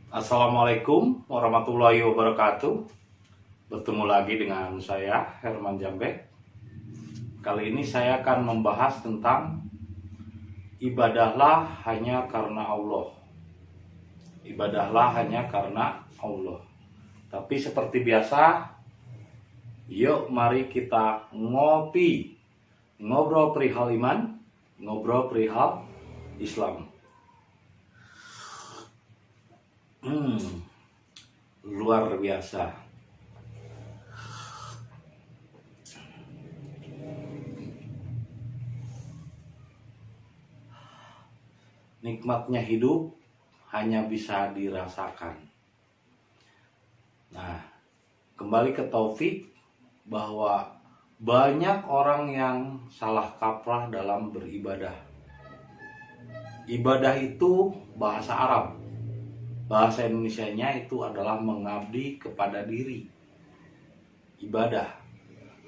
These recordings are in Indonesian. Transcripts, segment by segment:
Assalamualaikum warahmatullahi wabarakatuh. Bertemu lagi dengan saya, Herman Jambek. Kali ini saya akan membahas tentang ibadahlah hanya karena Allah. Ibadahlah hanya karena Allah. Tapi seperti biasa, yuk mari kita ngopi. Ngobrol perihal iman, ngobrol perihal Islam. Luar biasa. Nikmatnya hidup hanya bisa dirasakan. Nah, kembali ke Taufik bahwa banyak orang yang salah kaprah dalam beribadah. Ibadah itu bahasa Arab. Bahasa Indonesianya itu adalah mengabdi kepada diri. Ibadah.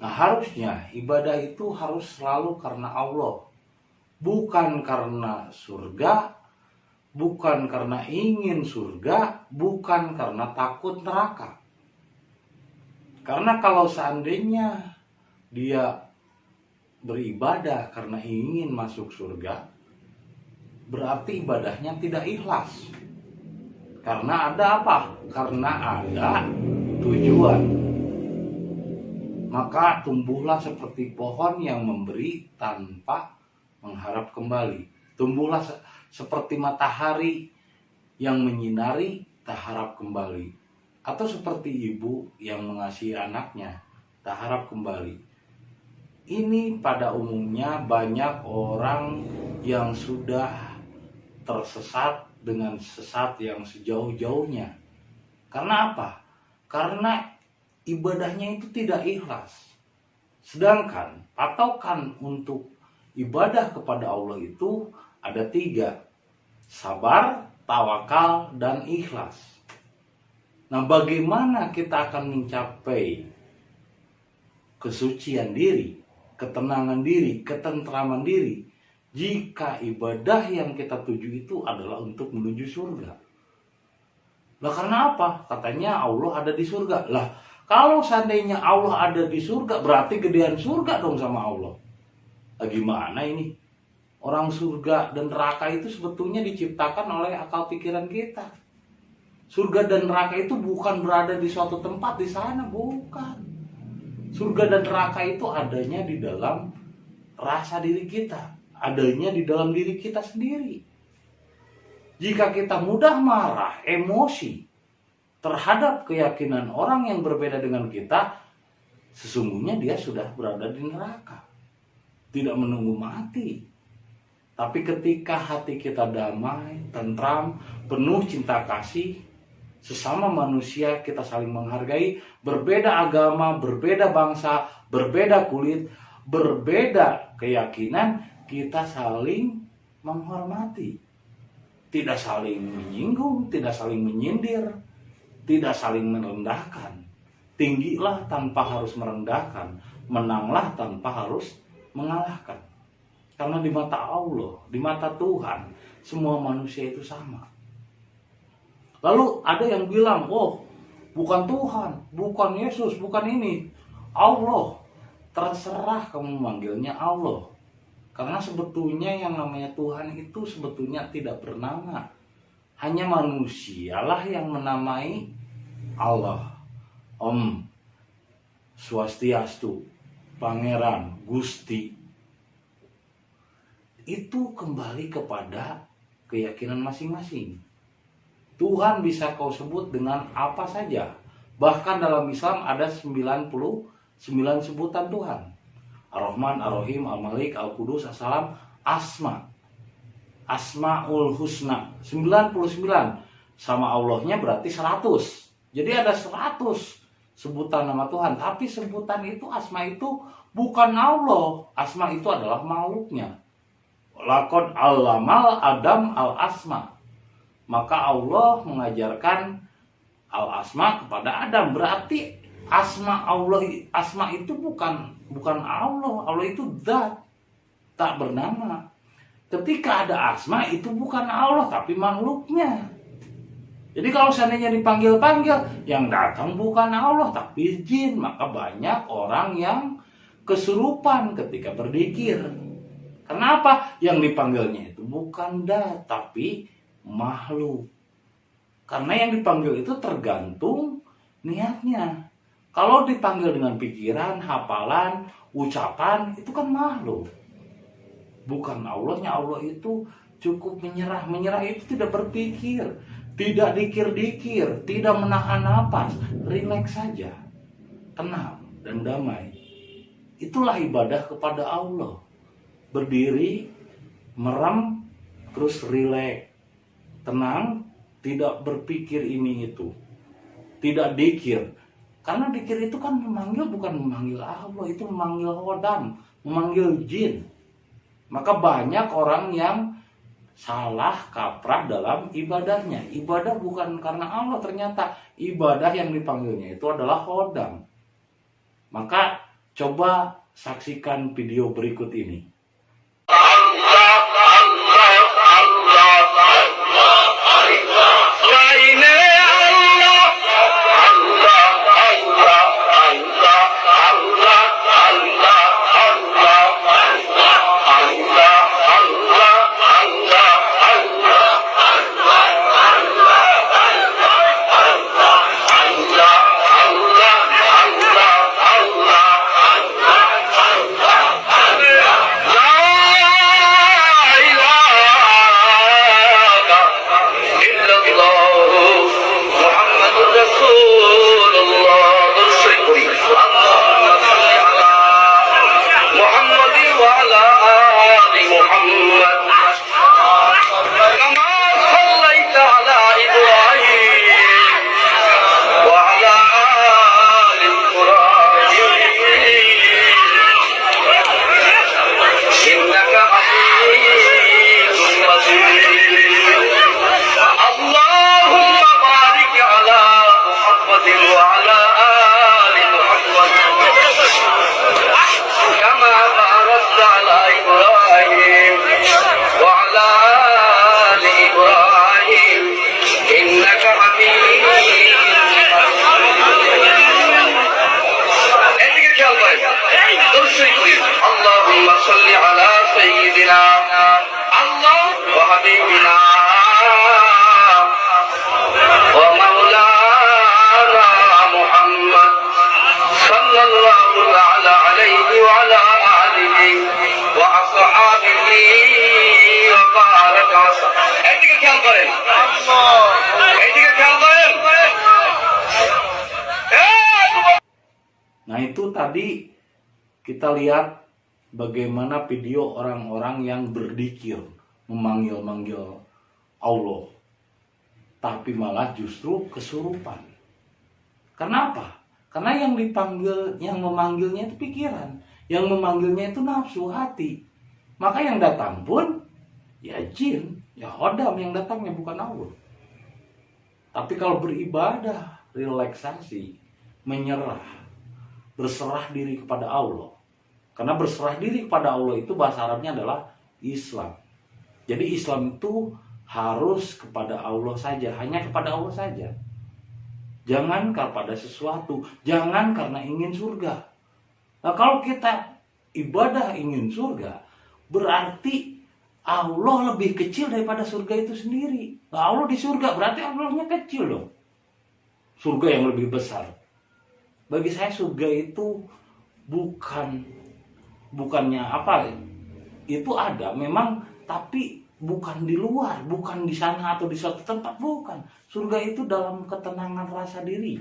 Nah, harusnya ibadah itu harus selalu karena Allah. Bukan karena surga, bukan karena ingin surga, bukan karena takut neraka. Karena kalau seandainya dia beribadah karena ingin masuk surga, berarti ibadahnya tidak ikhlas. Karena ada apa? Karena ada tujuan. Maka tumbuhlah seperti pohon yang memberi tanpa mengharap kembali. Tumbuhlah seperti matahari yang menyinari tak harap kembali. Atau seperti ibu yang mengasihi anaknya tak harap kembali. Ini pada umumnya banyak orang yang sudah tersesat dengan sesat yang sejauh-jauhnya. Karena apa? Karena ibadahnya itu tidak ikhlas. Sedangkan patokan untuk ibadah kepada Allah itu ada 3. Sabar, tawakal, dan ikhlas. Nah, bagaimana kita akan mencapai kesucian diri, ketenangan diri, ketentraman diri jika ibadah yang kita tuju itu adalah untuk menuju surga? Lah karena apa? Katanya Allah ada di surga. Lah kalau seandainya Allah ada di surga, berarti gedean surga dong sama Allah. Lah gimana ini? Orang surga dan neraka itu sebetulnya diciptakan oleh akal pikiran kita. Surga dan neraka itu bukan berada di suatu tempat di sana, bukan. Surga dan neraka itu adanya di dalam rasa diri kita. Adanya di dalam diri kita sendiri. Jika kita mudah marah, emosi terhadap keyakinan orang yang berbeda dengan kita, sesungguhnya dia sudah berada di neraka. Tidak menunggu mati. Tapi ketika hati kita damai, tentram, penuh cinta kasih, sesama manusia kita saling menghargai, berbeda agama, berbeda bangsa, berbeda kulit, berbeda keyakinan, kita saling menghormati. Tidak saling menyinggung, tidak saling menyindir, tidak saling merendahkan. Tinggilah tanpa harus merendahkan, menanglah tanpa harus mengalahkan. Karena di mata Allah, di mata Tuhan, semua manusia itu sama. Lalu ada yang bilang, oh bukan Tuhan, bukan Yesus, bukan ini, Allah. Terserah kamu manggilnya Allah. Karena sebetulnya yang namanya Tuhan itu sebetulnya tidak bernama. Hanya manusialah yang menamai Allah. Om Swastiastu, Pangeran, Gusti. Itu kembali kepada keyakinan masing-masing. Tuhan bisa kau sebut dengan apa saja. Bahkan dalam Islam ada 99 sebutan Tuhan. Ar-Rahman, Ar-Rahim, Al-Malik, Al-Qudus, As-Salam, Asma. Asmaul Husna. 99. Sama Allahnya berarti 100. Jadi ada 100 sebutan nama Tuhan. Tapi sebutan itu, asma itu bukan Allah. Asma itu adalah makhluknya. Laqad allamal Adam al-asma. Maka Allah mengajarkan al-asma kepada Adam. Berarti asma Allah, asma itu bukan Allah. Allah itu zat, tak bernama. Ketika ada asma itu bukan Allah tapi makhluknya. Jadi kalau seandainya dipanggil-panggil, yang datang bukan Allah tapi jin, maka banyak orang yang kesurupan ketika berzikir. Kenapa? Yang dipanggilnya itu bukan tapi makhluk. Karena yang dipanggil itu tergantung niatnya. Kalau dipanggil dengan pikiran, hafalan, ucapan, itu kan makhluk. Bukan Allahnya. Allah itu cukup menyerah. Menyerah itu tidak berpikir, tidak dikir-dikir, tidak menahan napas, rileks saja, tenang dan damai. Itulah ibadah kepada Allah. Berdiri, merem, terus rileks, tenang, tidak berpikir ini itu, tidak dikir. Karena dikir itu kan memanggil, bukan memanggil Allah, itu memanggil hodam, memanggil jin. Maka banyak orang yang salah kaprah dalam ibadahnya. Ibadah bukan karena Allah, ternyata ibadah yang dipanggilnya itu adalah hodam. Maka coba saksikan video berikut ini. Allahumma salli ala sayyidina Allah wa habibina wa maulana Muhammad sallallahu ta'ala alaihi wa ala alihi wa ashabihi wa baraka wa sallam. Eদিকে খেয়াল করেন, এদিকে খেয়াল করেন। Nah itu tadi kita lihat bagaimana video orang-orang yang berzikir, memanggil-manggil Allah, tapi malah justru kesurupan. Kenapa? Karena yang dipanggil, yang memanggilnya itu pikiran, yang memanggilnya itu nafsu hati. Maka yang datang pun ya jin, ya hodam yang datangnya, bukan Allah. Tapi kalau beribadah, relaksasi, menyerah, berserah diri kepada Allah. Karena berserah diri kepada Allah itu bahasa Arabnya adalah Islam. Jadi Islam itu harus kepada Allah saja, hanya kepada Allah saja. Jangan kepada sesuatu, jangan karena ingin surga. Nah kalau kita ibadah ingin surga, berarti Allah lebih kecil daripada surga itu sendiri. Nah Allah di surga, berarti Allahnya kecil loh. Surga yang lebih besar. Bagi saya surga itu bukannya apa, itu ada memang, tapi bukan di luar, bukan di sana atau di suatu tempat, bukan. Surga itu dalam ketenangan rasa diri,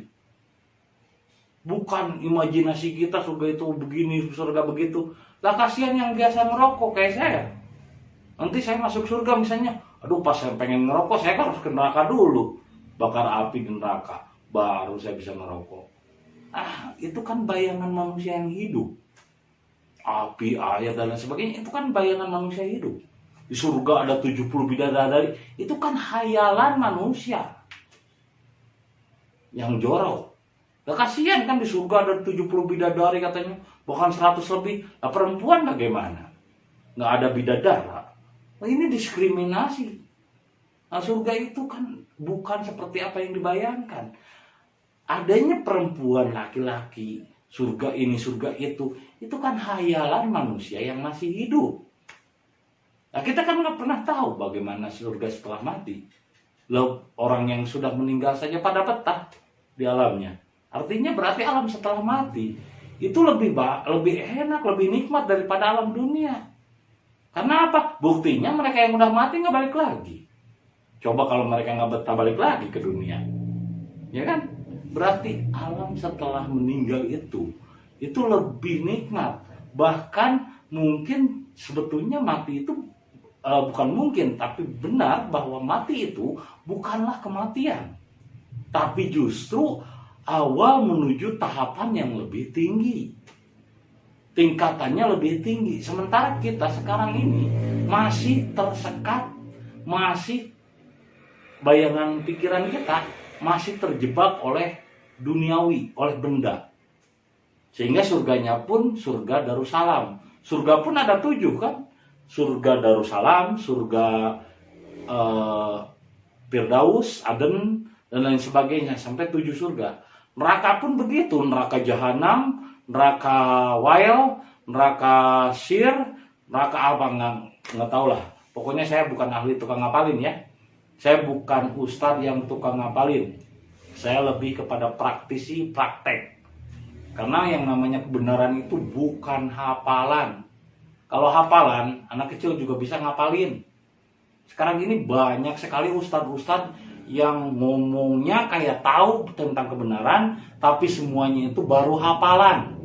bukan imajinasi kita surga itu begini, surga begitu. Lah kasihan yang biasa merokok kayak saya. Nanti saya masuk surga misalnya, aduh pas saya pengen ngerokok saya kan harus ke neraka dulu, bakar api di neraka, baru saya bisa merokok. Itu kan bayangan manusia yang hidup. Api, air, dan lain sebagainya, itu kan bayangan manusia hidup. Di surga ada 70 bidadari, itu kan hayalan manusia yang jorok. Nah, kasihan kan di surga ada 70 bidadari katanya, bahkan 100 lebih. Nah, perempuan bagaimana? Nggak ada bidadara. Nah, ini diskriminasi. Nah, surga itu kan bukan seperti apa yang dibayangkan. Adanya perempuan, laki-laki, surga ini, surga itu kan hayalan manusia yang masih hidup. Nah, kita kan nggak pernah tahu bagaimana surga setelah mati. Loh, orang yang sudah meninggal saja pada betah di alamnya. Artinya berarti alam setelah mati itu lebih enak, lebih nikmat daripada alam dunia. Karena apa? Buktinya mereka yang udah mati nggak balik lagi. Coba kalau mereka nggak betah balik lagi ke dunia, ya kan? Berarti alam setelah meninggal itu lebih nikmat. Bahkan mungkin sebetulnya mati itu bukan mungkin, tapi benar bahwa mati itu bukanlah kematian, tapi justru awal menuju tahapan yang lebih tinggi, tingkatannya lebih tinggi. Sementara kita sekarang ini masih tersekat, masih bayangan pikiran kita masih terjebak oleh duniawi, oleh benda. Sehingga surganya pun surga Darussalam. Surga pun ada 7 kan? Surga Darussalam, surga Firdaus, Aden, dan lain sebagainya, sampai 7 surga. Neraka pun begitu, neraka Jahanam, neraka Wail, neraka Syir, neraka apa, nggak tahu lah. Pokoknya saya bukan ahli tukang ngapalin ya. Saya bukan ustadz yang tukang ngapalin. Saya lebih kepada praktisi, praktek. Karena yang namanya kebenaran itu bukan hafalan. Kalau hafalan, anak kecil juga bisa ngapalin. Sekarang ini banyak sekali ustadz-ustadz yang ngomongnya kayak tahu tentang kebenaran, tapi semuanya itu baru hafalan.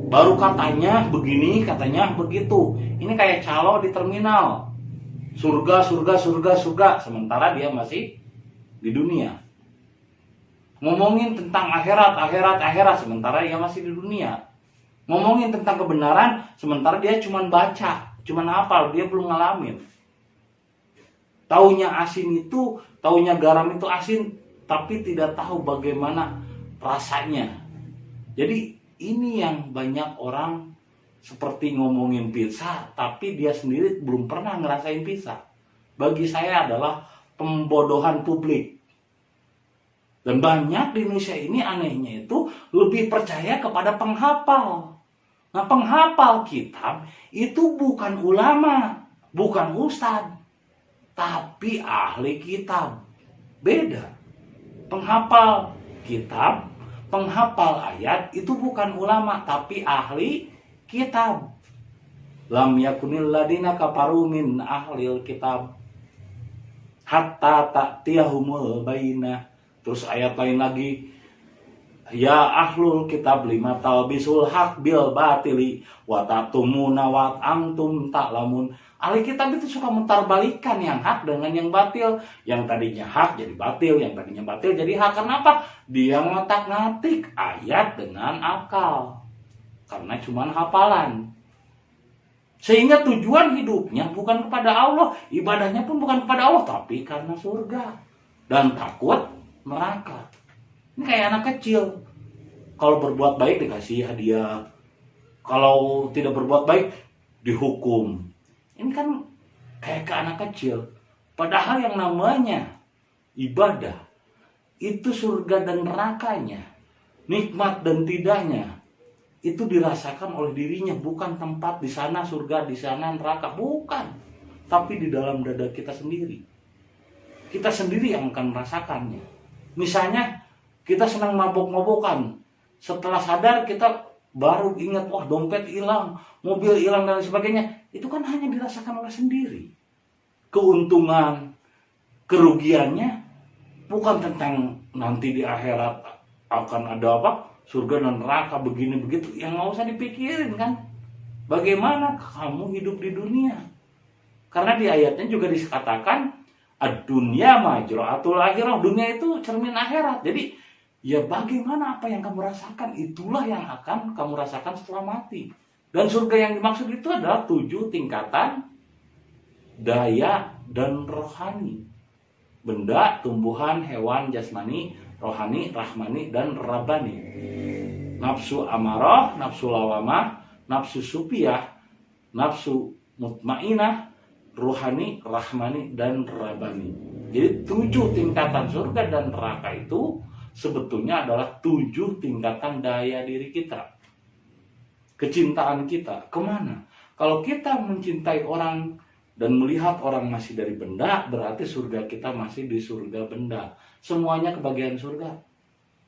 Baru katanya begini, katanya begitu. Ini kayak calo di terminal. Surga, surga, surga, surga. Sementara dia masih di dunia. Ngomongin tentang akhirat, akhirat, akhirat. Sementara dia masih di dunia. Ngomongin tentang kebenaran, sementara dia cuma baca, cuma hafal, dia belum ngalamin. Taunya asin itu, taunya garam itu asin, tapi tidak tahu bagaimana rasanya. Jadi ini yang banyak orang seperti ngomongin pizza, tapi dia sendiri belum pernah ngerasain pizza. Bagi saya adalah pembodohan publik. Dan banyak di Indonesia ini anehnya itu lebih percaya kepada penghafal. Nah, penghafal kitab itu bukan ulama, bukan ustadz, tapi ahli kitab. Beda. Penghafal kitab, penghafal ayat itu bukan ulama, tapi ahli kitab. Lam yakunil ladina kafaru min ahlil kitab hatta ta'tiyahumul bayyinah. Terus ayat lain lagi, ya ahlul kitab lima talbisul haq bil batili wa tatumuna wa antum ta'lamun. Ahli kitab itu suka mentarbalikan yang hak dengan yang batil. Yang tadinya hak jadi batil, yang tadinya batil jadi hak. Kenapa? Dia ngotak-ngatik ayat dengan akal. Karena cuma hafalan. Sehingga tujuan hidupnya bukan kepada Allah, ibadahnya pun bukan kepada Allah, tapi karena surga dan takut neraka. Ini kayak anak kecil. Kalau berbuat baik dikasih hadiah, kalau tidak berbuat baik dihukum. Ini kan kayak ke anak kecil. Padahal yang namanya ibadah itu surga dan nerakanya, nikmat dan tidaknya itu dirasakan oleh dirinya, bukan tempat di sana surga, di sana neraka, bukan. Tapi di dalam dada kita sendiri. Kita sendiri yang akan merasakannya. Misalnya kita senang mabok-mabokan, setelah sadar kita baru ingat, wah dompet hilang, mobil hilang dan sebagainya. Itu kan hanya dirasakan oleh sendiri. Keuntungan, kerugiannya bukan tentang nanti di akhirat akan ada apa, surga dan neraka begini begitu. Yang nggak usah dipikirin kan. Bagaimana kamu hidup di dunia? Karena di ayatnya juga dikatakan ad-dunya majra'atul akhirah. Dunia itu cermin akhirat. Jadi ya bagaimana apa yang kamu rasakan, itulah yang akan kamu rasakan setelah mati. Dan surga yang dimaksud itu adalah 7 tingkatan daya dan rohani. Benda, tumbuhan, hewan, jasmani, rohani, rahmani, dan rabbani. Nafsu amarah, nafsu lawamah, nafsu supiyah, nafsu mutmainah, ruhani, rahmani, dan rabani. Jadi 7 tingkatan surga dan neraka itu sebetulnya adalah 7 tingkatan daya diri kita. Kecintaan kita kemana? Kalau kita mencintai orang dan melihat orang masih dari benda, berarti surga kita masih di surga benda. Semuanya kebagian surga.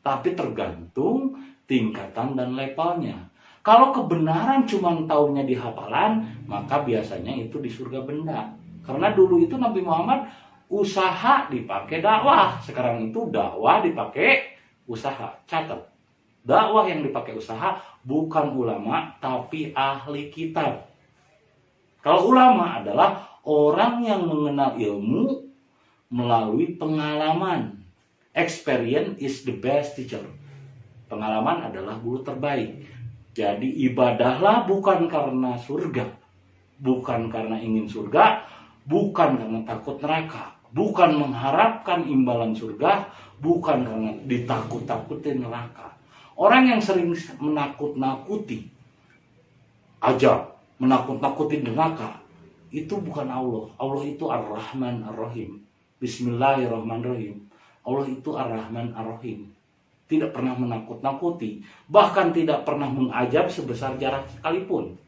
Tapi tergantung tingkatan dan levelnya. Kalau kebenaran cuma taunya di hafalan, maka biasanya itu di surga benda. Karena dulu itu Nabi Muhammad usaha dipakai dakwah. Sekarang itu dakwah dipakai usaha. Catat. Dakwah yang dipakai usaha bukan ulama, tapi ahli kitab. Kalau ulama adalah orang yang mengenal ilmu melalui pengalaman. Experience is the best teacher. Pengalaman adalah guru terbaik. Jadi ibadahlah bukan karena surga, bukan karena ingin surga, bukan karena takut neraka, bukan mengharapkan imbalan surga, bukan karena ditakut-takutin neraka. Orang yang sering menakut-nakuti azab, menakut-nakuti neraka, itu bukan Allah. Allah itu Ar-Rahman Ar-Rahim. Bismillahirrahmanirrahim. Allah itu Ar-Rahman Ar-Rahim. Tidak pernah menakut-nakuti, bahkan tidak pernah mengajab sebesar jarak sekalipun.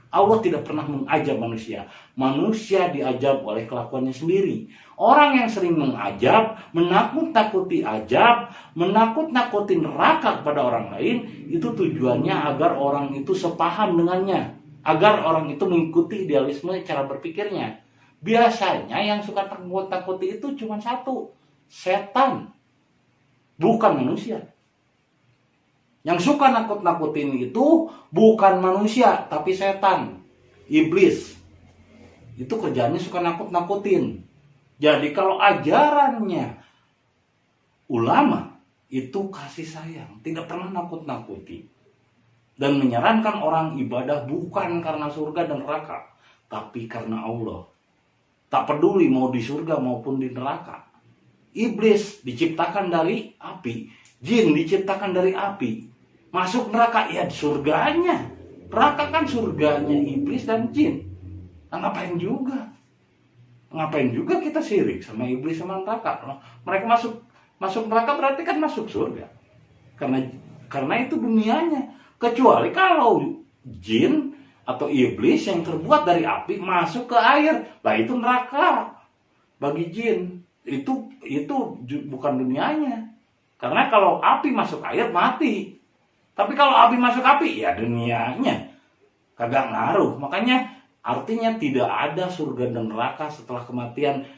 Allah tidak pernah mengajab manusia. Manusia diajab oleh kelakuannya sendiri. Orang yang sering mengajab, menakut-nakuti azab, menakut-nakuti neraka kepada orang lain, itu tujuannya agar orang itu sepaham dengannya, agar orang itu mengikuti idealisme cara berpikirnya. Biasanya yang suka takut-takuti itu cuma satu, setan. Bukan manusia. Yang suka nakut-nakutin itu bukan manusia, tapi setan, iblis. Itu kerjanya suka nakut-nakutin. Jadi kalau ajarannya ulama itu kasih sayang, tidak pernah nakut-nakuti. Dan menyarankan orang ibadah bukan karena surga dan neraka, tapi karena Allah. Tak peduli mau di surga maupun di neraka. Iblis diciptakan dari api, jin diciptakan dari api. Masuk neraka ya surganya. Neraka kan surganya iblis dan jin. Nah, ngapain juga? Ngapain juga kita syirik sama iblis sama neraka? Mereka masuk neraka berarti kan masuk surga. Karena itu dunianya. Kecuali kalau jin atau iblis yang terbuat dari api masuk ke air, lah itu neraka bagi jin. Itu bukan dunianya. Karena kalau api masuk air mati. Tapi kalau api masuk api ya dunianya. Kagak ngaruh. Makanya artinya tidak ada surga dan neraka setelah kematian.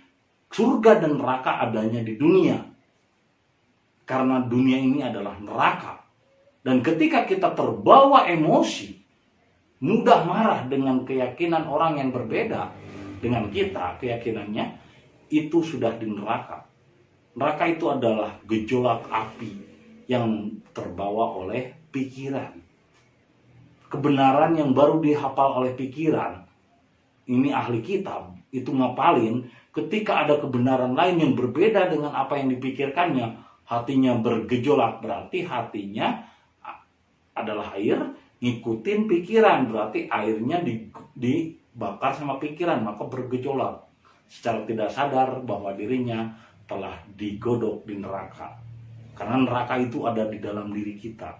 Surga dan neraka adanya di dunia. Karena dunia ini adalah neraka. Dan ketika kita terbawa emosi, mudah marah dengan keyakinan orang yang berbeda dengan kita, keyakinannya, itu sudah di neraka. Neraka itu adalah gejolak api yang terbawa oleh pikiran. Kebenaran yang baru dihafal oleh pikiran, ini ahli kitab, itu ngapalin, ketika ada kebenaran lain yang berbeda dengan apa yang dipikirkannya, hatinya bergejolak, berarti hatinya adalah air, ngikutin pikiran, berarti airnya dibakar sama pikiran, maka bergejolak. Secara tidak sadar bahwa dirinya telah digodok di neraka. Karena neraka itu ada di dalam diri kita,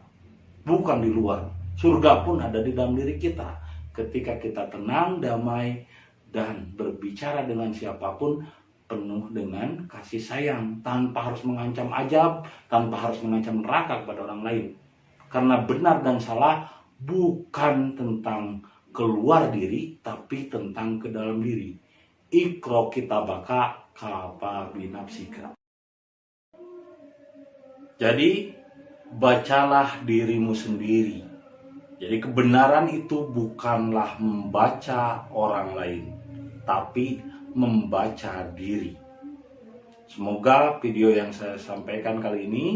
bukan di luar. Surga pun ada di dalam diri kita. Ketika kita tenang, damai, dan berbicara dengan siapapun penuh dengan kasih sayang, tanpa harus mengancam azab, tanpa harus mengancam neraka kepada orang lain. Karena benar dan salah bukan tentang keluar diri, tapi tentang ke dalam diri. Iqra kitabaka kafa binafsika. Jadi bacalah dirimu sendiri. Jadi kebenaran itu bukanlah membaca orang lain, tapi membaca diri. Semoga video yang saya sampaikan kali ini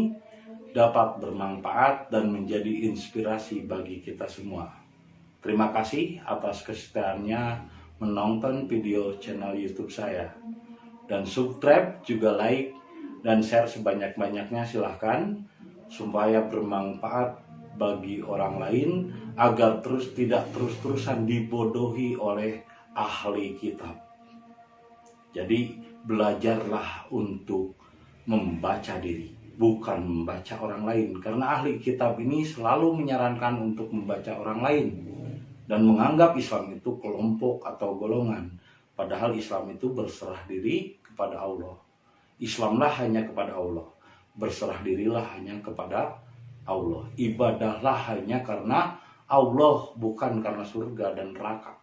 dapat bermanfaat dan menjadi inspirasi bagi kita semua. Terima kasih atas kesetiaannya menonton video channel YouTube saya. Dan subscribe, juga like, dan share sebanyak-banyaknya silahkan, supaya bermanfaat bagi orang lain, agar tidak terus-terusan dibodohi oleh ahli kitab. Jadi belajarlah untuk membaca diri, bukan membaca orang lain. Karena ahli kitab ini selalu menyarankan untuk membaca orang lain dan menganggap Islam itu kelompok atau golongan. Padahal Islam itu berserah diri kepada Allah. Islamlah hanya kepada Allah. Berserah dirilah hanya kepada Allah. Ibadahlah hanya karena Allah, bukan karena surga dan neraka.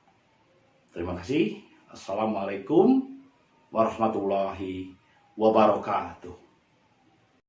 Terima kasih. Assalamualaikum warahmatullahi wabarakatuh.